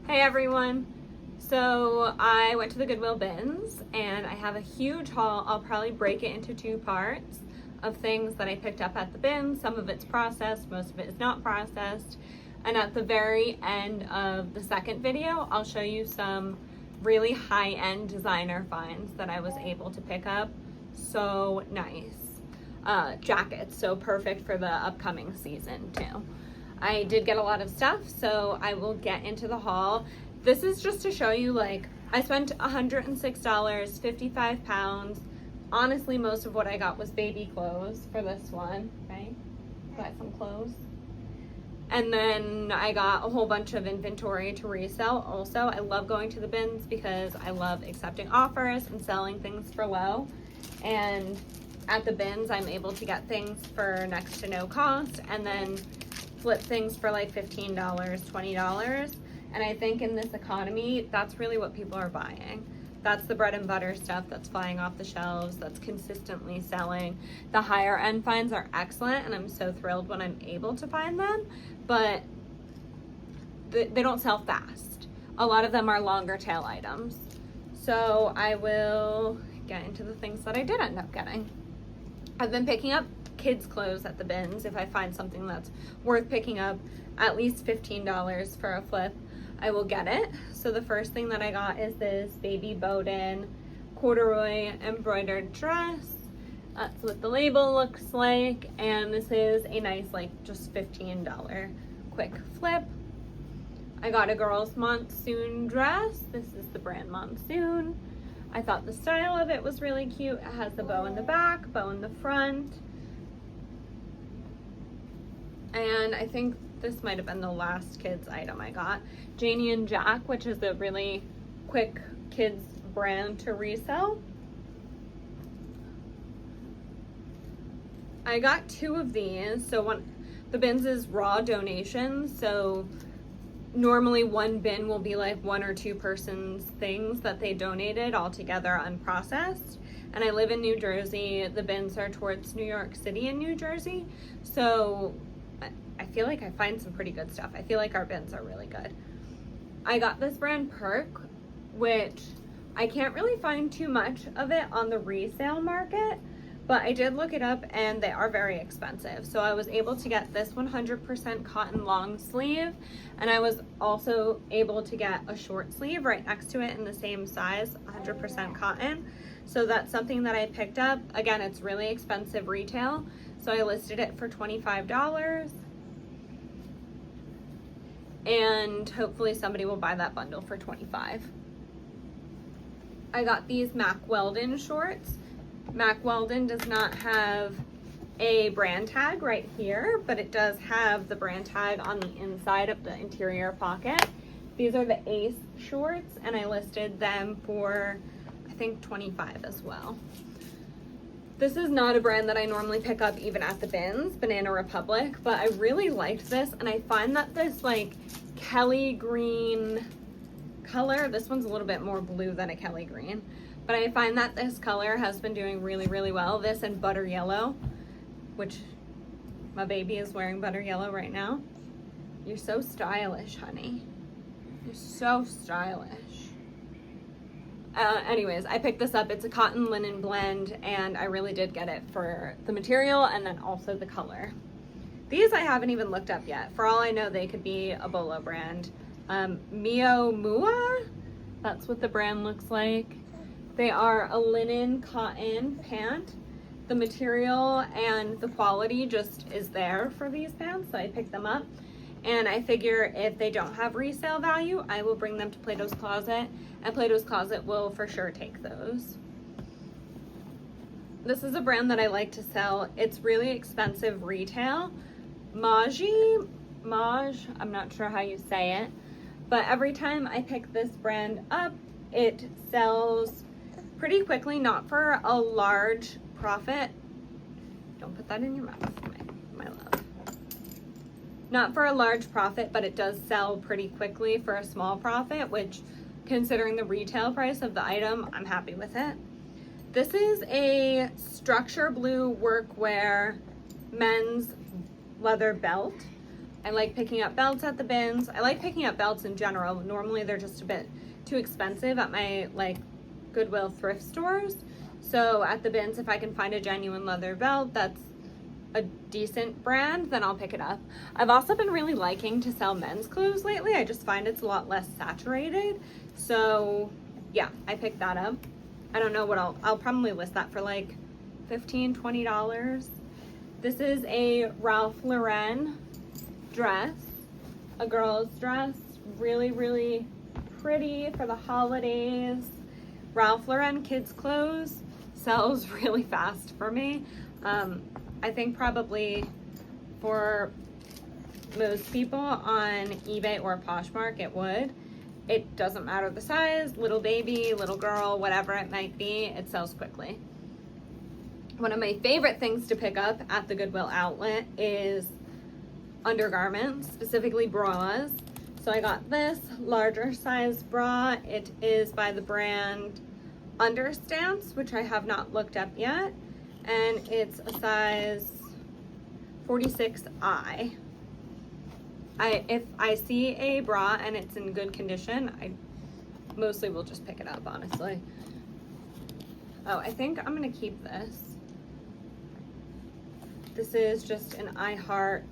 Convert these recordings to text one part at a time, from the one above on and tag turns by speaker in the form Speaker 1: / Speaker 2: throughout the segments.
Speaker 1: Hey everyone! So I went to the Goodwill bins and I have a huge haul. I'll probably break it into two parts of things that I picked up at the bins. Some of it's processed, most of it is not processed. And at the very end of the second video, I'll show you some really high-end designer finds that I was able to pick up. So nice. Jackets, so perfect for the upcoming season too. I did get a lot of stuff, so I will get into the haul. This is just to show you, like, I spent $106, 55 pounds. Honestly, most of what I got was baby clothes for this one, right? Got some clothes. And then I got a whole bunch of inventory to resell. Also, I love going to the bins because I love accepting offers and selling things for low. And at the bins, I'm able to get things for next to no cost and then flip things for like $15, $20. And I think in this economy, that's really what people are buying. That's the bread and butter stuff that's flying off the shelves, that's consistently selling. The higher end finds are excellent, and I'm so thrilled when I'm able to find them, but they don't sell fast. A lot of them are longer tail items. So I will get into the things that I did end up getting. I've been picking up kids' clothes at the bins. If I find something that's worth picking up, at least $15 for a flip, I will get it. So the first thing that I got is this baby Bowden corduroy embroidered dress. That's what the label looks like, and this is a nice, like, just $15 quick flip. I got a girl's monsoon dress. This is the brand Monsoon. I thought the style of it was really cute. It has the bow in the back, bow in the front. And I think this might have been the last kids item I got. Janie and Jack, which is a really quick kids brand to resell. I got two of these. So one, the bins is raw donations. So normally one bin will be like one or two person's things that they donated all together unprocessed. And I live in New Jersey. The bins are towards New York City and New Jersey. So I feel like I find some pretty good stuff. I feel like our bins are really good. I got this brand Perk, which I can't really find too much of it on the resale market, but I did look it up and they are very expensive. So I was able to get this 100% cotton long sleeve, and I was also able to get a short sleeve right next to it in the same size, 100% cotton. So that's something that I picked up. Again, it's really expensive retail, so I listed it for $25. And hopefully somebody will buy that bundle for $25. I got these Mack Weldon shorts. Mack Weldon does not have a brand tag right here, but it does have the brand tag on the inside of the interior pocket. These are the Ace shorts, and I listed them for, I think, $25 as well. This is not a brand that I normally pick up even at the bins, Banana Republic, but I really liked this, and I find that this, like, Kelly green color, this one's a little bit more blue than a Kelly green, but I find that this color has been doing really, really well. This and butter yellow, which my baby is wearing butter yellow right now. You're so stylish, honey. You're so stylish. Anyways, I picked this up. It's a cotton linen blend, and I really did get it for the material and then also the color. These I haven't even looked up yet. For all I know, they could be a Bolo brand. Mio Mua, that's what the brand looks like. They are a linen cotton pant. The material and the quality just is there for these pants, so I picked them up. And I figure if they don't have resale value, I will bring them to Plato's Closet, and Plato's Closet will for sure take those. This is a brand that I like to sell. It's really expensive retail. Maj, I'm not sure how you say it, but every time I pick this brand up, it sells pretty quickly, not for a large profit. Don't put that in your mouth, my love. Not for a large profit, but it does sell pretty quickly for a small profit, which, considering the retail price of the item, I'm happy with it. This is a structure blue workwear men's leather belt I like picking up belts at the bins. I like picking up belts in general. Normally they're just a bit too expensive at my like Goodwill thrift stores. So at the bins, if I can find a genuine leather belt that's a decent brand, then I'll pick it up. I've also been really liking to sell men's clothes lately. I just find it's a lot less saturated. So yeah, I picked that up. I don't know what I'll probably list that for like $15, $20. This is a Ralph Lauren dress, a girl's dress, really, really pretty for the holidays. Ralph Lauren kids clothes sells really fast for me. I think probably for most people on eBay or Poshmark it would. It doesn't matter the size, little baby, little girl, whatever it might be, it sells quickly. One of my favorite things to pick up at the Goodwill outlet is undergarments, specifically bras. So I got this larger size bra. It is by the brand Understance, which I have not looked up yet. And it's a size 46I. If I see a bra and it's in good condition, I mostly will just pick it up, honestly. Oh, I think I'm gonna keep this. This is just an I Heart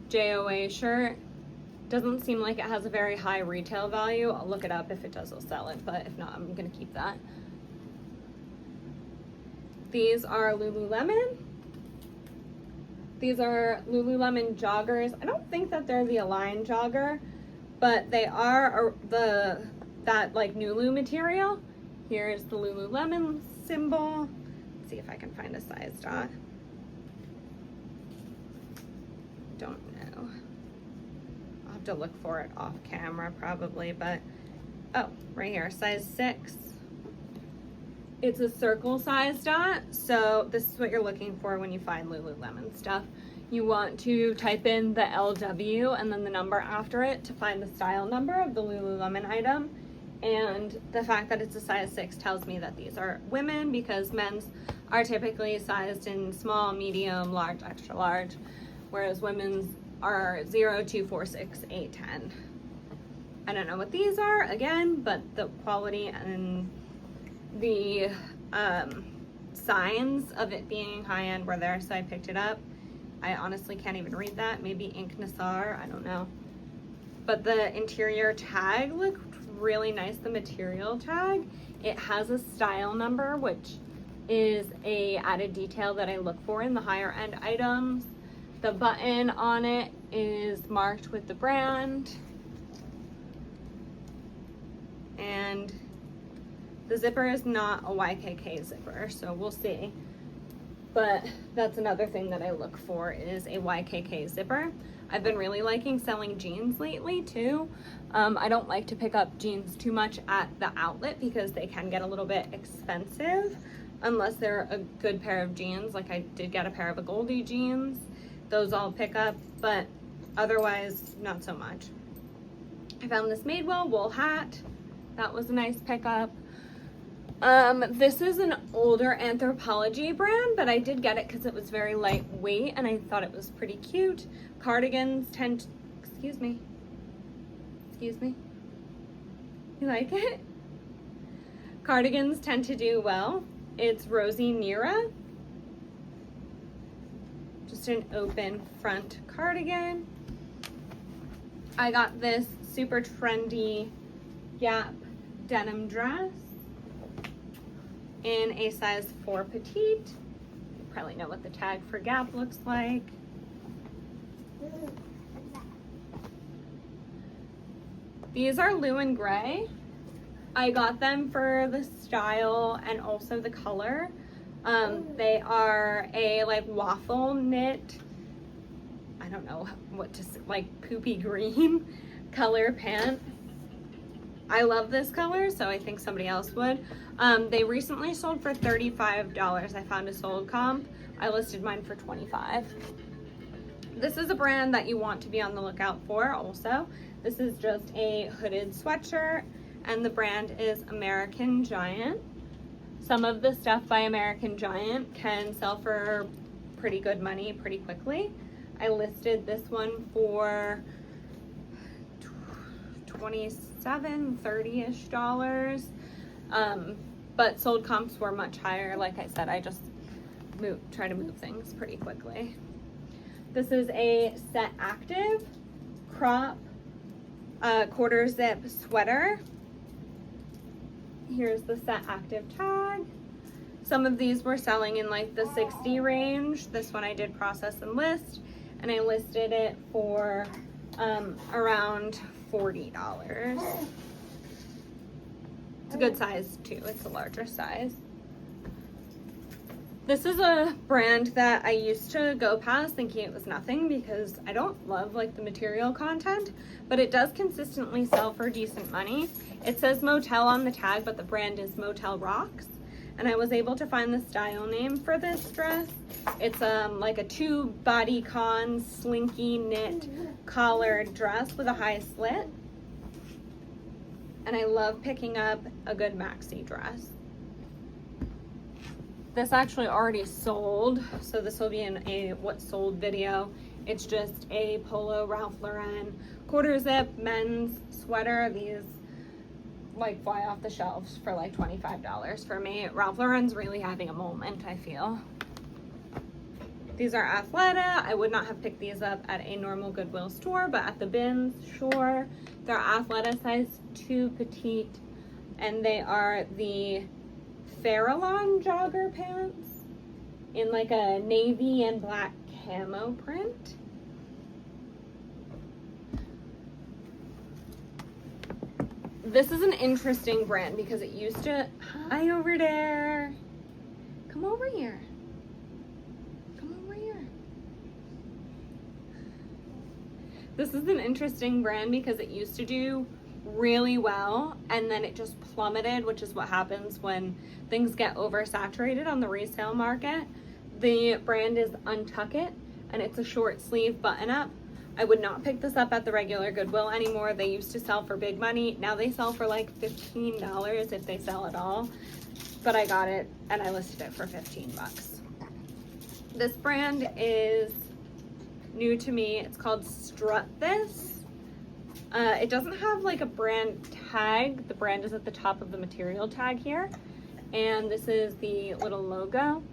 Speaker 1: JOA shirt. Doesn't seem like it has a very high retail value. I'll look it up. If it does, I'll sell it, but if not, I'm gonna keep that. These are Lululemon. These are Lululemon joggers. I don't think that they're the Align jogger, but they are that like Nulu material. Here's the Lululemon symbol. Let's see if I can find a size dot. Don't know. I'll have to look for it off camera probably, but oh, right here, size 6. It's a circle size dot, so this is what you're looking for when you find Lululemon stuff. You want to type in the LW and then the number after it to find the style number of the Lululemon item. And the fact that it's a size 6 tells me that these are women, because men's are typically sized in small, medium, large, extra large, whereas women's are 0, 2, 4, 6, 8, 10. I don't know what these are, again, but the quality and the signs of it being high-end were there, so I picked it up. I honestly can't even read that. Maybe Ink Nassar, I don't know. But the interior tag looked really nice, the material tag. It has a style number, which is a added detail that I look for in the higher end items. The button on it is marked with the brand. And the zipper is not a YKK zipper, so we'll see. But that's another thing that I look for, is a YKK zipper. I've been really liking selling jeans lately too. I don't like to pick up jeans too much at the outlet because they can get a little bit expensive unless they're a good pair of jeans. Like I did get a pair of a Goldie jeans. Those I'll pick up, but otherwise not so much. I found this Madewell wool hat. That was a nice pickup. This is an older Anthropologie brand, but I did get it because it was very lightweight and I thought it was pretty cute. Cardigans tend, excuse me, you like it? Cardigans tend to do well. It's Rosie Nira. Just an open front cardigan. I got this super trendy Gap denim dress in a size 4 petite. You probably know what the tag for Gap looks like. These are Lou & Grey. I got them for the style and also the color. They are a like waffle knit, I don't know what to say, like poopy green color pant. I love this color, so I think somebody else would. They recently sold for $35. I found a sold comp. I listed mine for $25. This is a brand that you want to be on the lookout for also. This is just a hooded sweatshirt, and the brand is American Giant. Some of the stuff by American Giant can sell for pretty good money pretty quickly. I listed this one for $27, $30-ish dollars. But sold comps were much higher. Like I said, I just try to move things pretty quickly. This is a Set Active crop quarter zip sweater. Here's the Set Active tag. Some of these were selling in like the 60 range. This one I did process and list, and I listed it for around $40. It's a good size too. It's a larger size. This is a brand that I used to go past thinking it was nothing because I don't love like the material content, but it does consistently sell for decent money. It says Motel on the tag, but the brand is Motel Rocks. And I was able to find the style name for this dress. It's like a 2 bodycon slinky knit collared dress with a high slit. And I love picking up a good maxi dress. This actually already sold, so this will be in a what sold video. It's just a polo Ralph Lauren quarter zip men's sweater. These like fly off the shelves for like $25 for me. Ralph Lauren's really having a moment, I feel. These are Athleta. I would not have picked these up at a normal Goodwill store, but at the bins, sure. They're Athleta size 2 petite, and they are the Farallon jogger pants in like a navy and black camo print. This is an interesting brand because it used to, hi over there, come over here, come over here. This is an interesting brand because it used to do really well and then it just plummeted, which is what happens when things get oversaturated on the resale market. The brand is Untuck It, and it's a short sleeve button up. I would not pick this up at the regular Goodwill anymore. They used to sell for big money. Now they sell for like $15 if they sell at all. But I got it and I listed it for 15 bucks. This brand is new to me. It's called Strut This. It doesn't have like a brand tag. The brand is at the top of the material tag here. And this is the little logo.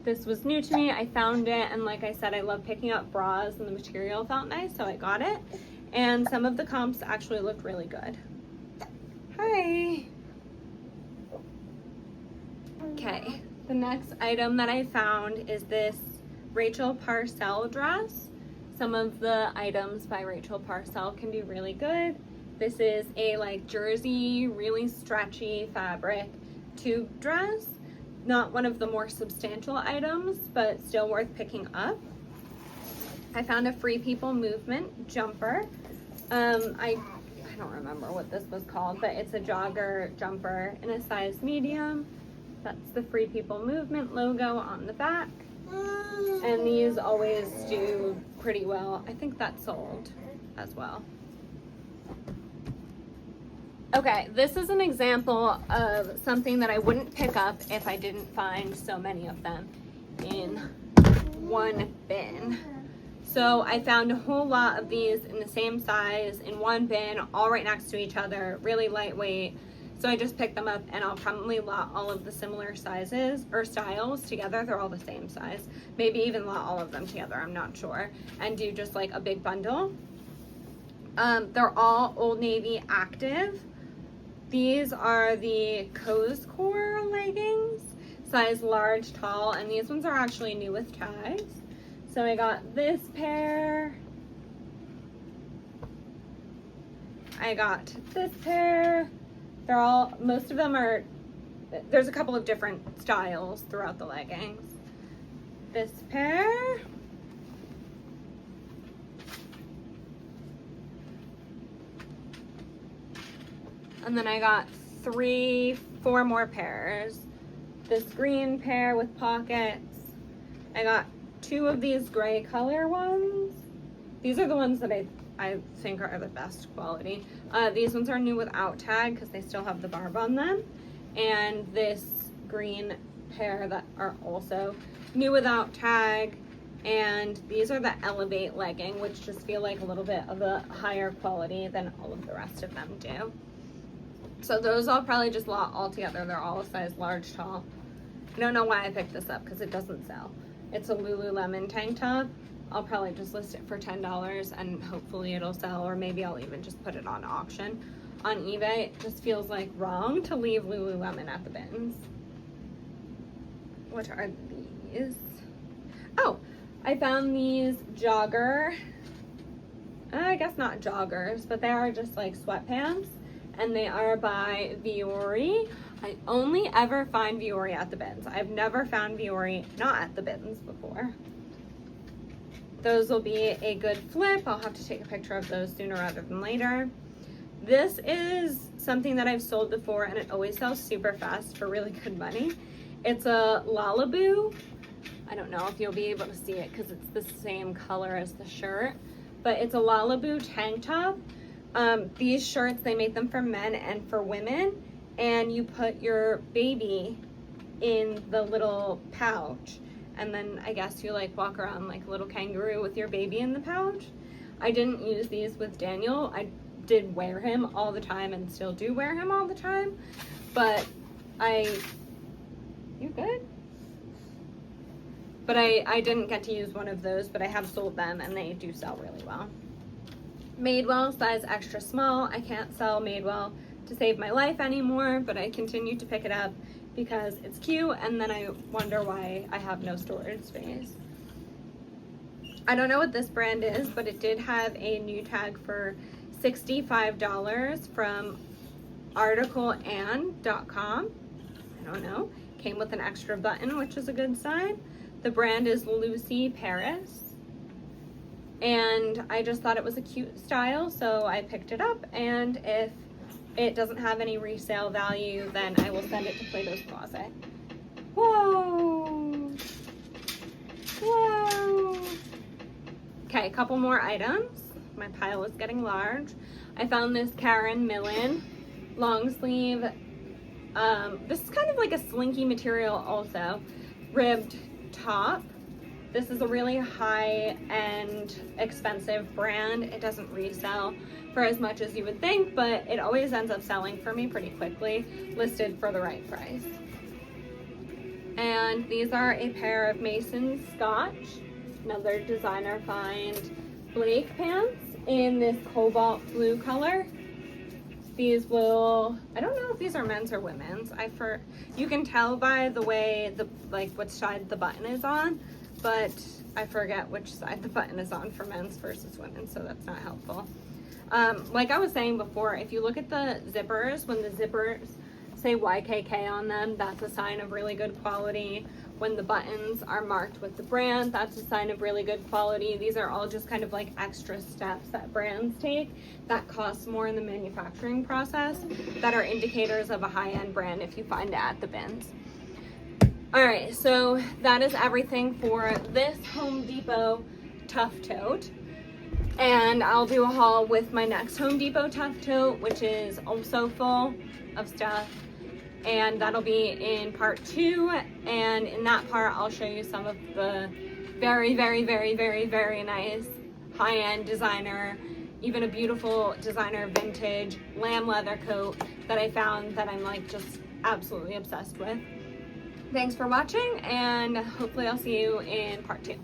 Speaker 1: This was new to me. I found it, and like I said, I love picking up bras, and the material felt nice, so I got it. And some of the comps actually looked really good. Hi. Okay, the next item that I found is this Rachel Parcell dress. Some of the items by Rachel Parcell can do really good. This is a like jersey, really stretchy fabric tube dress. Not one of the more substantial items, but still worth picking up. I found a Free People Movement jumper. I don't remember what this was called, but it's a jogger jumper in a size medium. That's the Free People Movement logo on the back. And these always do pretty well. I think that sold as well. Okay, this is an example of something that I wouldn't pick up if I didn't find so many of them in one bin. So I found a whole lot of these in the same size in one bin, all right next to each other, really lightweight. So I just picked them up, and I'll probably lot all of the similar sizes or styles together. They're all the same size. Maybe even lot all of them together, I'm not sure. And do just like a big bundle. They're all Old Navy active. These are the Co's Core leggings, size large, tall, and these ones are actually new with tags. So I got this pair. I got this pair. They're all, most of them are, there's a couple of different styles throughout the leggings. This pair. And then I got 4 more pairs. This green pair with pockets. I got 2 of these gray color ones. These are the ones that I think are the best quality. These ones are new without tag because they still have the barb on them. And this green pair that are also new without tag. And these are the Elevate legging, which just feel like a little bit of a higher quality than all of the rest of them do. So those I'll probably just lot all together. They're all a size large, tall. I don't know why I picked this up because it doesn't sell. It's a Lululemon tank top. I'll probably just list it for $10 and hopefully it'll sell, or maybe I'll even just put it on auction on eBay. It just feels like wrong to leave Lululemon at the bins. What are these? Oh, I found these jogger, I guess not joggers, but they are just like sweatpants, and they are by Vuori. I only ever find Vuori at the bins. I've never found Vuori not at the bins before. Those will be a good flip. I'll have to take a picture of those sooner rather than later. This is something that I've sold before and it always sells super fast for really good money. It's a Lalaboo. I don't know if you'll be able to see it because it's the same color as the shirt, but it's a Lalaboo tank top. These shirts, they make them for men and for women, and you put your baby in the little pouch, and then I guess you like walk around like a little kangaroo with your baby in the pouch. I didn't use these with Daniel. I did wear him all the time and still do wear him all the time, but you good? But I didn't get to use one of those, but I have sold them and they do sell really well. Madewell size extra small. I can't sell Madewell to save my life anymore, but I continue to pick it up because it's cute, and then I wonder why I have no storage space. I don't know what this brand is, but it did have a new tag for $65 from articleand.com. I don't know. Came with an extra button, which is a good sign. The brand is Lucy Paris. And I just thought it was a cute style, so I picked it up, and if it doesn't have any resale value, then I will send it to Plato's Closet. Whoa! Whoa! Okay, a couple more items. My pile is getting large. I found this Karen Millen long sleeve. This is kind of like a slinky material also. Ribbed top. This is a really high-end, expensive brand. It doesn't resell for as much as you would think, but it always ends up selling for me pretty quickly, listed for the right price. And these are a pair of Mason Scotch, another designer find Blake pants in this cobalt blue color. These will, I don't know if these are men's or women's. You can tell by the way which side the button is on, but I forget which side the button is on for men's versus women, so that's not helpful. Like I was saying before, if you look at the zippers, when the zippers say YKK on them, that's a sign of really good quality. When the buttons are marked with the brand, that's a sign of really good quality. These are all just kind of like extra steps that brands take that cost more in the manufacturing process that are indicators of a high-end brand if you find it at the bins. All right, so that is everything for this Home Depot Tough Tote. And I'll do a haul with my next Home Depot Tough Tote, which is also full of stuff. And that'll be in part 2. And in that part, I'll show you some of the very, very, very, very, very nice high-end designer, even a beautiful designer vintage lamb leather coat that I found that I'm like just absolutely obsessed with. Thanks for watching, and hopefully I'll see you in part 2.